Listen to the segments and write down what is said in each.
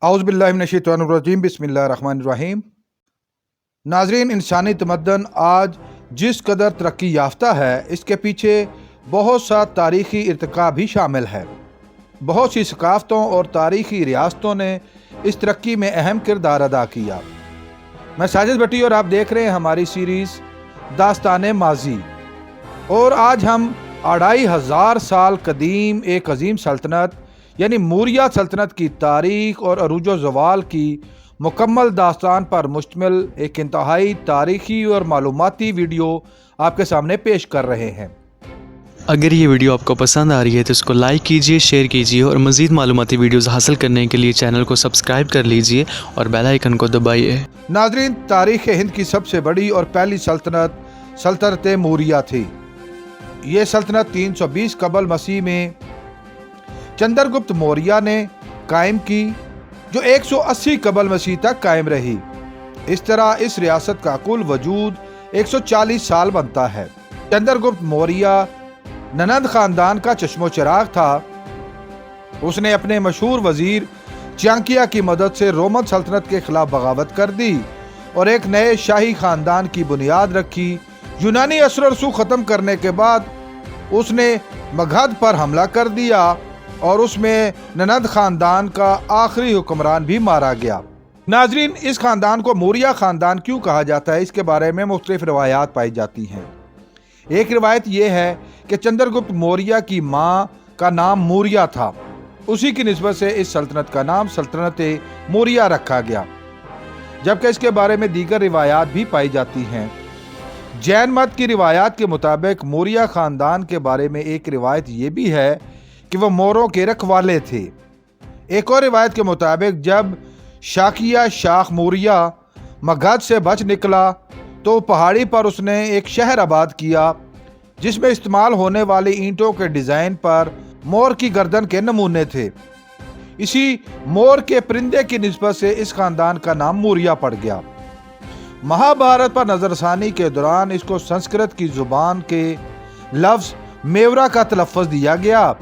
औज़ुबिल्लाहिमिनश्शैतानिर्रजीम बिस्मिल्लाहिर्रहमानिर्रहीम। नाज़रीन, इंसानी तमद्दन आज जिस कदर तरक्की याफ्ता है, इसके पीछे बहुत सा तारीख़ी इर्तिका भी शामिल है। बहुत सी सकाफ़तों और तारीख़ी रियासतों ने इस तरक्की में अहम किरदार अदा किया। मैं साजिद भट्टी और आप देख रहे हैं हमारी सीरीज़ दास्तान माजी। और आज हम 2500 साल कदीम एक अजीम सल्तनत यानी मौर्य सल्तनत की तारीख़ और अरूज ज़वाल की मुकम्मल दास्तान पर मुश्तमिल एक इंतहाई तारीख़ी और मालूमाती वीडियो आपके सामने पेश कर रहे हैं। अगर ये वीडियो आपको पसंद आ रही है तो इसको लाइक कीजिए, शेयर कीजिए और मज़ीद मालूमाती वीडियोज़ हासिल करने के लिए चैनल को सब्सक्राइब कर लीजिए और बेल आइकन को दबाइए। नाज़रीन, तारीख़ हिंद की सबसे बड़ी और पहली सल्तनत सल्तनत मौर्य थी। ये सल्तनत 320 कबल मसीह में चंद्रगुप्त मौर्य ने कायम की, जो 180 कबल मसीह तक कायम रही। इस तरह इस रियासत का कुल वजूद 140 साल बनता है। चंद्रगुप्त मौर्य ननद खानदान का चश्मो चिराग था। उसने अपने मशहूर वजीर चाणक्य की मदद से रोमन सल्तनत के खिलाफ बगावत कर दी और एक नए शाही खानदान की बुनियाद रखी। यूनानी असर रसूख ख़त्म करने के बाद उसने मगध पर हमला कर दिया और उसमें ननद खानदान का आखिरी हुक्मरान भी मारा गया। नाजरीन, इस खानदान को मौर्य खानदान क्यों कहा जाता है, इसके बारे में मुख्तलिफ रवायात पाई जाती हैं। एक रिवायत यह है कि चंद्रगुप्त मौर्य की माँ का नाम मौर्य था। उसी की निस्बत से इस सल्तनत का नाम सल्तनत मौर्य रखा गया, जबकि इसके बारे में दीगर रिवायात भी पाई जाती हैं। जैन मत की रिवायात के मुताबिक मौर्य खानदान के बारे में एक रिवायत ये भी है कि वह मोरों के रखवाले थे। एक और रिवायत के मुताबिक जब शाकिया शाह मौर्य मगध से बच निकला तो पहाड़ी पर उसने एक शहर आबाद किया जिसमें इस्तेमाल होने वाली ईंटों के डिज़ाइन पर मोर की गर्दन के नमूने थे। इसी मोर के परिंदे की निस्बत से इस खानदान का नाम मौर्य पड़ गया। महाभारत पर नजरसानी के दौरान इसको संस्कृत की जुबान के लफ्ज़ मेवरा का तलफ़्फ़ुज़ दिया गया,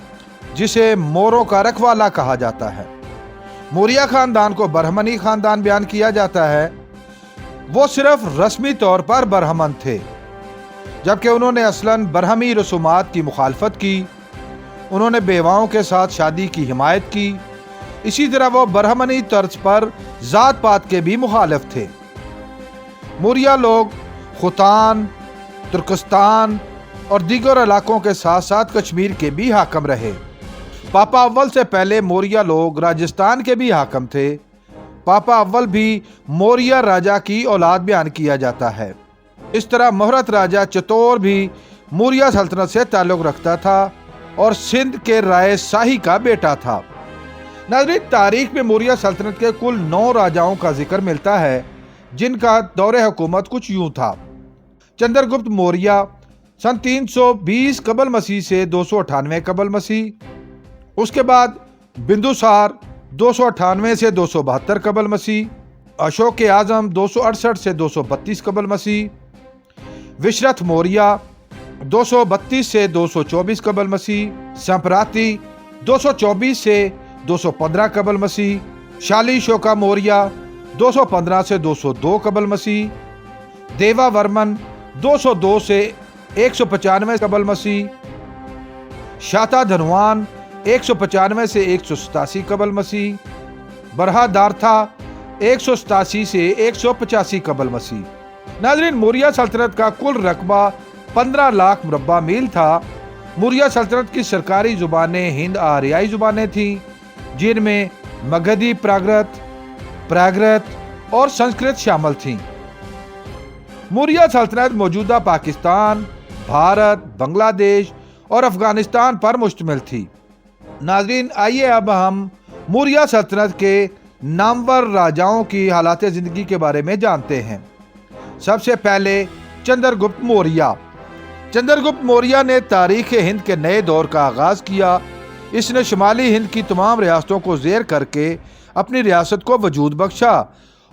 जिसे मोरों का रखवाला कहा जाता है। मौर्य खानदान को बरहमनी खानदान बयान किया जाता है। वो सिर्फ रस्मी तौर पर बरहमन थे, जबकि उन्होंने असलन बरहमी रसूमात की मुखालफत की। उन्होंने बेवाओं के साथ शादी की हिमायत की। इसी तरह वो बरहमनी तर्ज पर ज़ात पात के भी मुखालिफ थे। मौर्य लोग खुतान, तुर्कस्तान और दीगर इलाकों के साथ साथ कश्मीर के भी हाकम रहे। पापा अव्वल से पहले मौर्य लोग राजस्थान के भी हाकम थे। पापा अव्वल भी मौर्य राजा की औलाद बयान किया जाता है। इस तरह मुहरत राजा चित्तौड़ भी मौर्य सल्तनत से ताल्लुक़ रखता था और सिंध के राय शाही का बेटा था। नाज़रीन, तारीख में मौर्य सल्तनत के कुल 9 राजाओं का जिक्र मिलता है, जिनका दौरे हुकूमत कुछ यूँ था। चंद्रगुप्त मौर्य सन 320 कबल मसीह से 298 कबल मसीह, उसके बाद बिंदुसार 298 से 272 कबल मसीह, अशोक आज़म 268 से 232 कबल मसीह, विशरथ मौर्य 232 से 224 कबल मसीह, संप्राति 224 से 215 कबल मसीह, शाली शोका मौर्य 215 से 202 कबल मसीह, देवा वर्मन 202 से 195 कबल मसीह, शाता धनवान 195 से 187 कबल मसीह, बरहादारथा 187 से 185 कबल मसीह। नाज़रीन, मौर्य सल्तनत का कुल रकबा 15 लाख मुरब्बा मील था। मौर्य सल्तनत की सरकारी ज़ुबानें हिंद आर्याई ज़ुबानें थीं, जिनमें मगधी प्राकृत और संस्कृत शामिल थीं। मौर्य सल्तनत मौजूदा पाकिस्तान, भारत, बांग्लादेश और अफगानिस्तान पर मुश्तमिल थी। नाज़रीन, आइए अब हम मौर्य सल्तनत के नामवर राजाओं की हालात ज़िंदगी के बारे में जानते हैं। सबसे पहले चंद्रगुप्त मौर्य। चंद्रगुप्त मौर्य ने तारीख़ हिंद के नए दौर का आगाज़ किया। इसने शुमाली हिंद की तमाम रियासतों को ज़ेर करके अपनी रियासत को वजूद बख्शा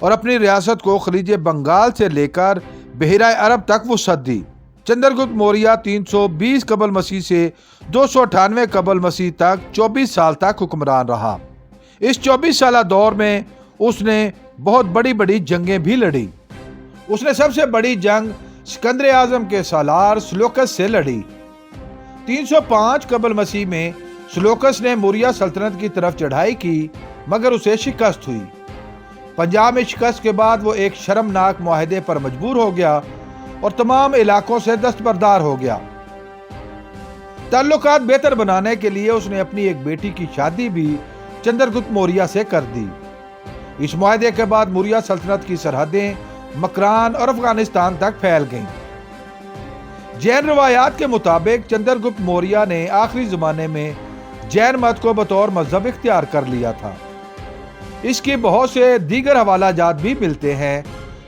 और अपनी रियासत को खलीज बंगाल से लेकर बहरा अरब तक वसअत दी। चंद्रगुप्त मौर्य 320 कबल मसीह से 298 कबल मसीह तक 24 साल तक हुक्मरान रहा। इस 24 साल दौर में उसने बहुत बड़ी बड़ी जंगें भी लड़ी। उसने सबसे बड़ी जंग सिकंदर आजम के सालार सेल्यूकस से लड़ी। 305 कबल मसीह में सेल्यूकस ने मौर्य सल्तनत की तरफ चढ़ाई की, मगर उसे शिकस्त हुई। पंजाब में शिकस्त के बाद वो एक शर्मनाक मुआहदे पर मजबूर हो गया और तमाम इलाकों से दस्तबरदार हो गया। ताल्लुकात बेहतर बनाने के लिए उसने अपनी एक बेटी की शादी भी चंद्रगुप्त मौर्य से कर दी। इस मुआहदे के बाद मौर्य सल्तनत की सरहदें मकरान और अफगानिस्तान तक फैल गईं। जैन रवायात के मुताबिक चंद्रगुप्त मौर्य ने आखिरी जमाने में जैन मत को बतौर मजहब इख्तियार कर लिया था। इसके बहुत से दीगर हवाला जात भी मिलते हैं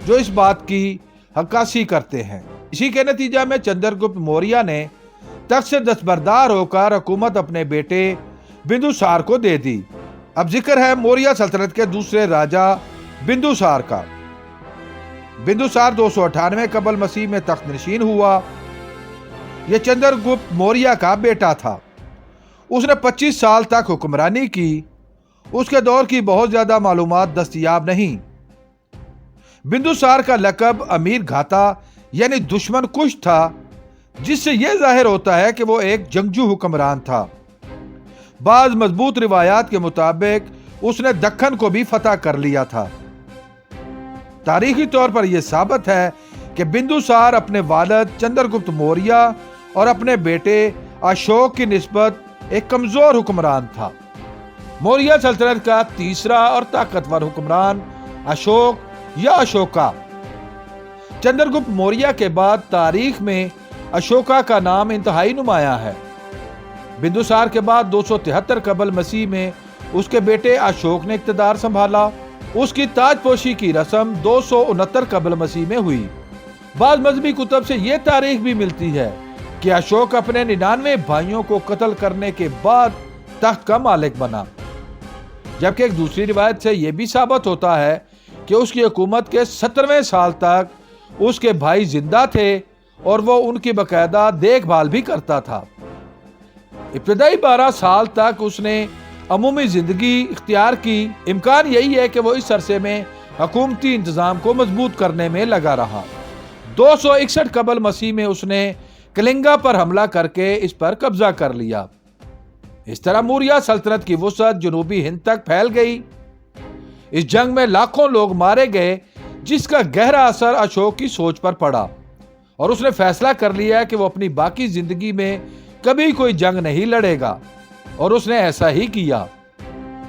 जो इस बात की अक्कासी करते हैं। इसी के नतीजा में चंद्रगुप्त मौर्य ने तख्त से दस्तबरदार होकर हुकूमत अपने बेटे बिंदुसार को दे दी। अब जिक्र है मौर्य सल्तनत के दूसरे राजा बिंदुसार का। बिंदुसार 298 कबल मसीह में तख्त नशीन हुआ। यह चंद्रगुप्त मौर्य का बेटा था। उसने 25 साल तक हुक्मरानी की। उसके दौर की बहुत ज्यादा मालूमात दस्तयाब नहीं। बिंदुसार का लकब अमीर घाता यानी दुश्मन कुश था, जिससे यह जाहिर होता है कि वो एक जंगजू हुक्मरान था। बाज मजबूत रिवायात के मुताबिक उसने दक्खन को भी फतह कर लिया था। तारीखी तौर पर यह साबित है कि बिंदुसार अपने वालिद चंद्रगुप्त मौर्य और अपने बेटे अशोक की निस्बत एक कमजोर हुक्मरान था। मौर्य सल्तनत का तीसरा और ताकतवर हुक्मरान अशोक या अशोका। चंद्रगुप्त मौर्य के बाद तारीख में अशोका का नाम इंतहाई नुमाया है। बिंदुसार के बाद 273 कबल मसीह में उसके बेटे अशोक ने इक़्तिदार संभाला। उसकी ताजपोशी की रस्म 269 कबल मसीह में हुई। बाद मजहबी कुतब से यह तारीख भी मिलती है कि अशोक अपने 99 भाइयों को कत्ल करने के बाद तख्त का मालिक बना। जबकि एक दूसरी रिवायत से यह भी साबित होता है कि उसकी हुकूमत के 17वें साल तक उसके भाई जिंदा थे और वो उनकी बाकायदा देखभाल भी करता था। इब्तदाई 12 साल तक उसने अमूमी जिंदगी इख्तियार की। इम्कान यही है कि वो इस अरसे में हुकूमती इंतजाम को मजबूत करने में लगा रहा। 261 कबल मसीह में उसने कलिंगा पर हमला करके इस पर कब्जा कर लिया। इस तरह मौर्य सल्तनत की वुसअत जनूबी हिंद तक फैल गई। इस जंग में लाखों लोग मारे गए, जिसका गहरा असर अशोक की सोच पर पड़ा और उसने फैसला कर लिया कि वो अपनी बाकी जिंदगी में कभी कोई जंग नहीं लड़ेगा, और उसने ऐसा ही किया।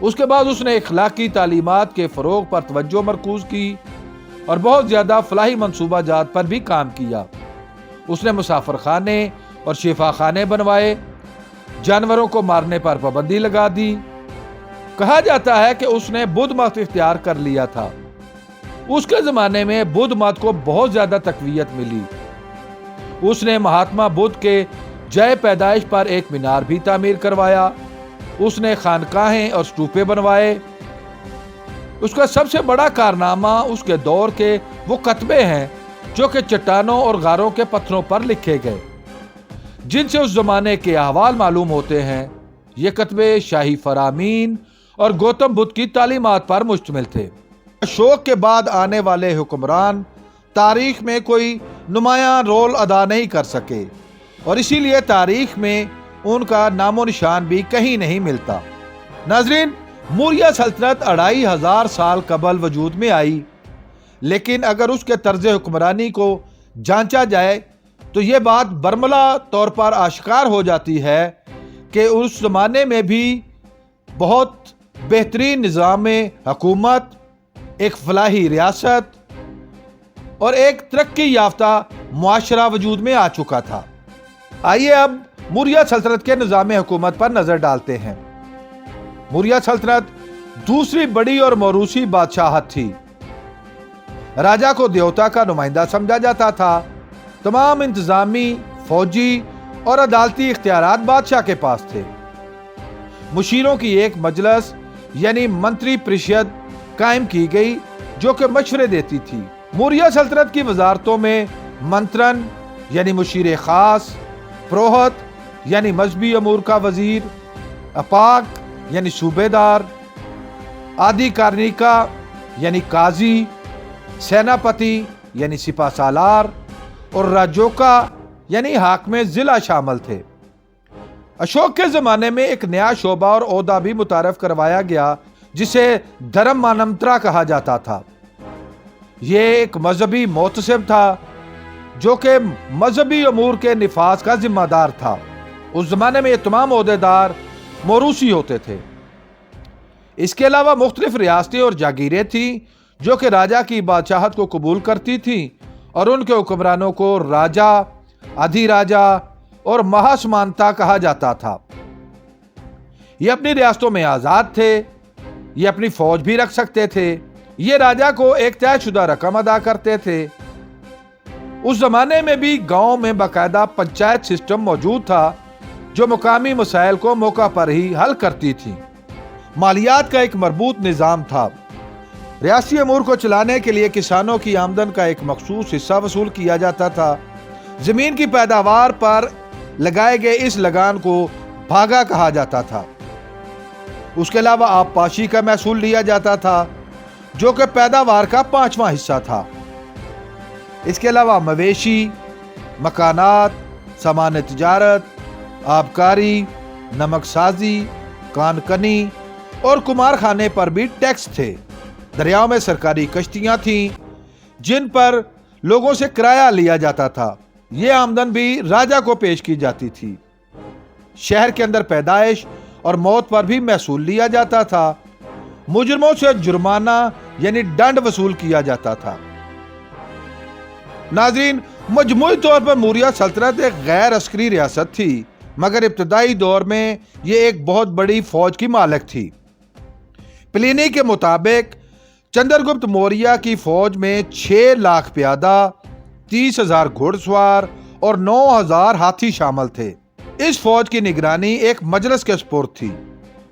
उसके बाद उसने इखलाकी तालीमात के फरोग पर तवज्जो मरकूज की और बहुत ज्यादा फलाही मंसूबा जात पर भी काम किया। उसने मुसाफिर खाने और शिफा खाने बनवाए। जानवरों को मारने पर पाबंदी लगा दी। कहा जाता है कि उसने बुद्ध मत इख्तियार कर लिया था। उसके जमाने में बुद्ध मत को बहुत ज्यादा तकवीयत मिली। उसने महात्मा बुद्ध के जय पैदाइश पर एक मीनार भी तामीर करवाया। उसने खानकाहें और स्तूपे बनवाए। उसका सबसे बड़ा कारनामा उसके दौर के वो कतबे हैं जो कि चट्टानों और गारों के पत्थरों पर लिखे गए, जिनसे उस जमाने के अहवाल मालूम होते हैं। ये कतबे शाही फरामीन और गौतम बुद्ध की तालीमात पर मुश्तमिल थे। अशोक के बाद आने वाले हुक्मरान तारीख में कोई नुमायां रोल अदा नहीं कर सके और इसीलिए तारीख में उनका नामो निशान भी कहीं नहीं मिलता। नाजरीन, मौर्य सल्तनत 2500 साल कबल वजूद में आई, लेकिन अगर उसके तर्ज हुक्मरानी को जांचा जाए तो यह बात बरमला तौर पर आश्कार हो जाती है कि उस जमाने में भी बहुत बेहतरीन निज़ाम हुकूमत, एक फलाही रियासत और एक तरक्की याफ्ता मुआशरा वजूद में आ चुका था। आइए अब मौर्य सल्तनत के निज़ाम हुकूमत पर नजर डालते हैं। मौर्य सल्तनत दूसरी बड़ी और मौरूसी बादशाहत थी। राजा को देवता का नुमाइंदा समझा जाता था। तमाम इंतजामी, फौजी और अदालती इख्तियारात बादशाह के पास थे। मुशीरों की एक मजलिस यानी मंत्री परिषद कायम की गई जो कि मशवरे देती थी। मौर्य सल्तनत की वजारतों में मंत्रन यानी मुशीर खास, प्रोहत यानी मजहबी अमूर का वजीर, अपाक यानी सूबेदार, आधिकारिका यानी काजी, सेनापति यानी सिपा सालार और राजोका यानी हाकिम जिला शामिल थे। अशोक के जमाने में एक नया शोबा और ओहदा भी मुतारफ करवाया गया जिसे धर्म मानमंत्रा कहा जाता था। यह एक मजहबी मोतसिब था जो कि मजहबी अमूर के निफाज का जिम्मेदार था। उस जमाने में ये तमाम ओहदेदार मोरूसी होते थे। इसके अलावा मुख्तलिफ रियासतें और जागीरें थी जो कि राजा की बादशाहत को कबूल करती थी और उनके हुक्मरानों को राजा, अधिराजा और महासमानता कहा जाता था। ये अपनी रियासतों में आजाद थे, ये अपनी फौज भी रख सकते थे, ये राजा को एक तयशुदा रकम अदा करते थे। उस जमाने में भी गांव में बाकायदा पंचायत सिस्टम मौजूद था जो मुकामी मसाइल को मौका पर ही हल करती थी। मालियात का एक मरबूत निजाम था। रियासी अमूर को चलाने के लिए किसानों की आमदन का एक मखसूस हिस्सा वसूल किया जाता था। जमीन की पैदावार पर लगाए गए इस लगान को भागा कहा जाता था। उसके अलावा आबपाशी का महसूल लिया जाता था जो कि पैदावार का 5वां हिस्सा था। इसके अलावा मवेशी, मकानात, सामान तिजारत, आबकारी, नमकसाजी, कानकनी और कुमारखाने पर भी टैक्स थे। दरियाओं में सरकारी कश्तियां थीं जिन पर लोगों से किराया लिया जाता था। यह आमदन भी राजा को पेश की जाती थी। शहर के अंदर पैदाइश और मौत पर भी महसूल लिया जाता था। मुजरिमों से जुर्माना यानी दंड वसूल किया जाता था। नाज़रीन, मजमूई तौर पर मौर्य सल्तनत एक गैर अस्करी रियासत थी, मगर इब्तदाई दौर में यह एक बहुत बड़ी फौज की मालिक थी। प्लिनी के मुताबिक चंद्रगुप्त मौर्य की फौज में 6 लाख प्यादा, 30,000 घुड़सवार और 9,000 हाथी शामिल थे। इस फौज की निगरानी एक मजलिस के सुपुर्द थी।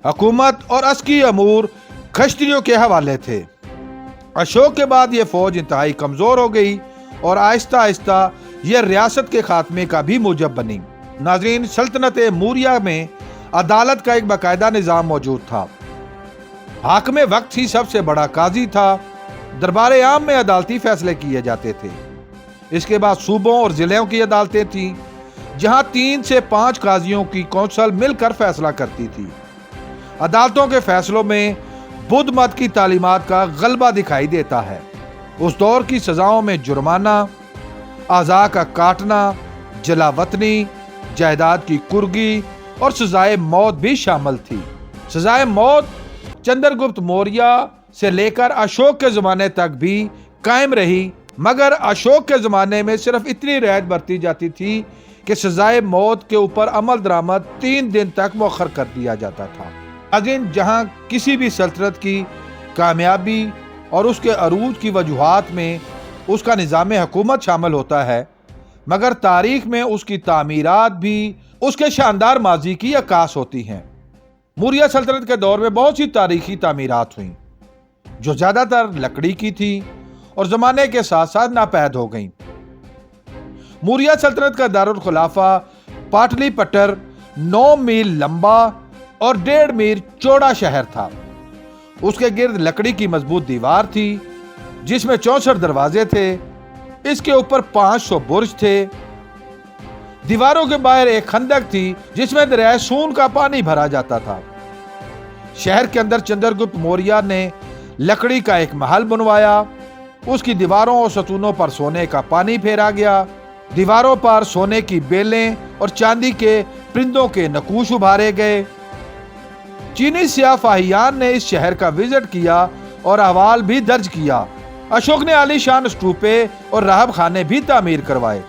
हुकूमत और अस्की अमूर खश्तियों के हवाले थे। अशोक के बाद यह फौज इंतहाई कमजोर हो गई और आहिस्ता आहिस्ता यह रियासत के खात्मे का भी मूजब बनी। नाज़रीन, सल्तनत मौर्य में अदालत का एक बाकायदा निज़ाम मौजूद था। हाकिम वक्त ही सबसे बड़ा काजी था। दरबार आम में अदालती फैसले किए जाते थे। इसके बाद सूबों और जिलों की अदालतें थीं जहां 3 से 5 काजियों की कौंसल मिलकर फैसला करती थी। अदालतों के फैसलों में बुद्ध मत की तालीमात का गलबा दिखाई देता है। उस दौर की सजाओं में जुर्माना, आज़ा का काटना, जलावतनी, जायदाद की कुर्गी और सजाए मौत भी शामिल थी। सजाए मौत चंद्रगुप्त मौर्य से लेकर अशोक के जमाने तक भी कायम रही, मगर अशोक के जमाने में सिर्फ इतनी रियायत बरती जाती थी कि सजाए मौत के ऊपर अमल दरामद 3 दिन तक मौखर कर दिया जाता था। अगेन, जहां किसी भी सल्तनत की कामयाबी और उसके अरूज की वजूहात में उसका निज़ाम हुकूमत शामिल होता है, मगर तारीख में उसकी तामीरात भी उसके शानदार माजी की अक्कास होती हैं। मौर्य सल्तनत के दौर में बहुत सी तारीखी तामीरात हुई जो ज्यादातर लकड़ी की थी और जमाने के साथ साथ नापैद हो गईं। मौर्य सल्तनत का दारुल खुलाफा पाटलिपट्टर 9 मील लंबा और 1.5 मील चौड़ा शहर था। उसके गिर्द लकड़ी की मजबूत दीवार थी जिसमें 64 दरवाजे थे। इसके ऊपर 500 बुर्ज थे। दीवारों के बाहर एक खंदक थी जिसमें दरियाए सून का पानी भरा जाता था। शहर के अंदर चंद्रगुप्त मौर्य ने लकड़ी का एक महल बनवाया। उसकी दीवारों और सतूनों पर सोने का पानी फेरा गया। दीवारों पर सोने की बेलें और चांदी के परिंदों के नकूश उभारे गए। चीनी सियाफाहियान ने इस शहर का विजिट किया और अहवाल भी दर्ज किया। अशोक ने आलीशान स्तूपे और राहब खाने भी तामीर करवाए।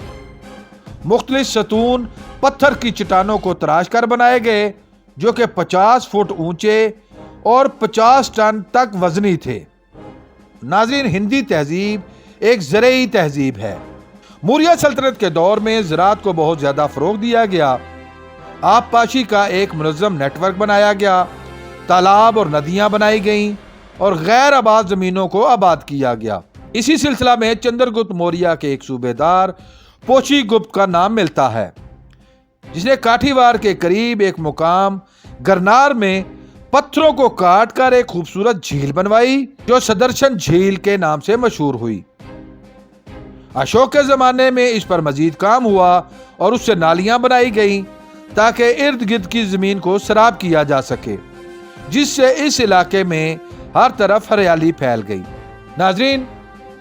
मुख्तलिफ सतून पत्थर की चट्टानों को तराश कर बनाए गए जो कि 50 फुट ऊंचे और 50 टन तक वजनी थे। नाज़रीन, हिंदी तहजीब एक ज़रई तहजीब है। मौर्य सल्तनत के दौर में ज़राअत को बहुत ज़्यादा फ़रोग़ दिया गया। आबपाशी का एक मुनज़्ज़म नेटवर्क बनाया गया। तालाब और नदियां बनाई गईं और गैर आबाद ज़मीनों को आबाद किया गया। इसी सिलसिला में चंद्रगुप्त मौर्य के एक सूबेदार पोची गुप्त का नाम मिलता है जिसने काठीवार के करीब एक मुकाम गरनार में पत्थरों को काट कर एक खूबसूरत झील बनवाई जो सदर्शन झील के नाम से मशहूर हुई। अशोक के जमाने में इस पर मजीद काम हुआ और उससे नालियां बनाई गईं ताकि इर्द गिर्द की जमीन को सराब किया जा सके, जिससे इस इलाके में हर तरफ हरियाली फैल गई। नाजरीन,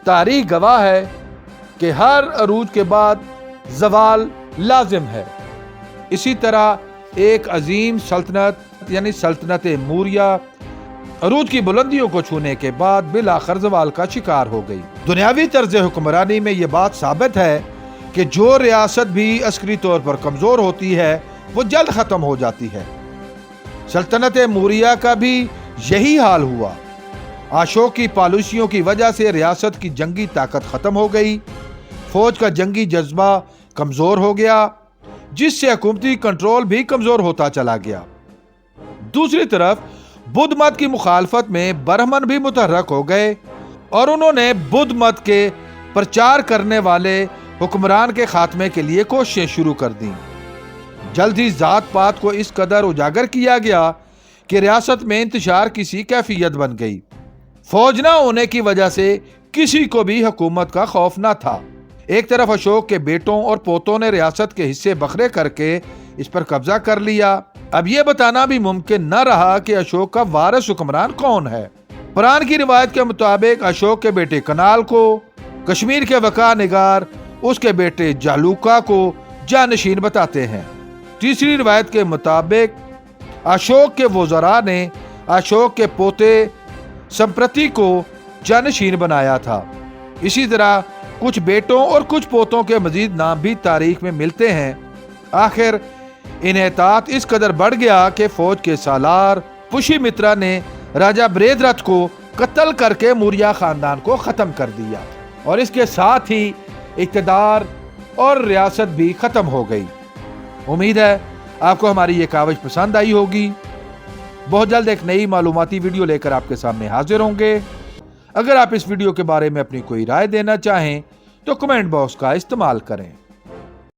तारीख गवाह है कि हर अरूज के बाद जवाल लाजिम है। इसी तरह एक अजीम सल्तनत यानी सल्तनत मौर्या अरूज की बुलंदियों को छूने के बाद बिल आखिर जवाल का शिकार हो गई। दुनियावी तर्ज हुक्मरानी में यह बात साबित है कि जो रियासत भी अस्करी तौर पर कमजोर होती है वो जल्द खत्म हो जाती है। सल्तनत मौर्या का भी यही हाल हुआ। अशोक की पॉलिसियों की वजह से रियासत की जंगी ताकत खत्म हो गई, फौज का जंगी जज्बा कमजोर हो गया, जिससे हुकूमती कंट्रोल भी कमजोर होता चला गया। दूसरी तरफ बुद्ध मत की मुखालफत में ब्राह्मण भी मुतहर्रक हो गए और उन्होंने बुद्ध मत के प्रचार करने वाले हुक्मरान के खात्मे के लिए कोशिशें शुरू कर दी। जल्द ही जात पात को इस कदर उजागर किया गया कि रियासत में इंतशार किसी कैफियत बन गई। फौज ना होने की वजह से किसी को भी हुकूमत का खौफ ना था। एक तरफ अशोक के बेटों और पोतों ने रियासत के हिस्से बखरे करके इस पर कब्जा कर लिया। अब यह बताना भी मुमकिन न रहा कि अशोक का वारिस हुक्मरान कौन है। कुरान की रिवायत के मुताबिक अशोक के बेटे कनाल को, कश्मीर के वका निगार उसके बेटे जालूका को जानशीन बताते हैं। तीसरी रिवायत के मुताबिक अशोक के वज़रा ने अशोक के पोते संप्रति को जानशीन बनाया था। इसी तरह कुछ बेटों और कुछ पोतों के मजीद नाम भी तारीख में मिलते हैं। आखिर इन्हेतात इस कदर बढ़ गया कि फौज के सालार पुष्यमित्रा ने राजा बृहद्रथ को कत्ल करके मौर्य खानदान को खत्म कर दिया और इसके साथ ही इक़्तिदार और रियासत भी खत्म हो गई। उम्मीद है आपको हमारी ये काविश पसंद आई होगी। बहुत जल्द एक नई मालूमाती वीडियो लेकर आपके सामने हाजिर होंगे। अगर आप इस वीडियो के बारे में अपनी कोई राय देना चाहें तो कमेंट बॉक्स का इस्तेमाल करें।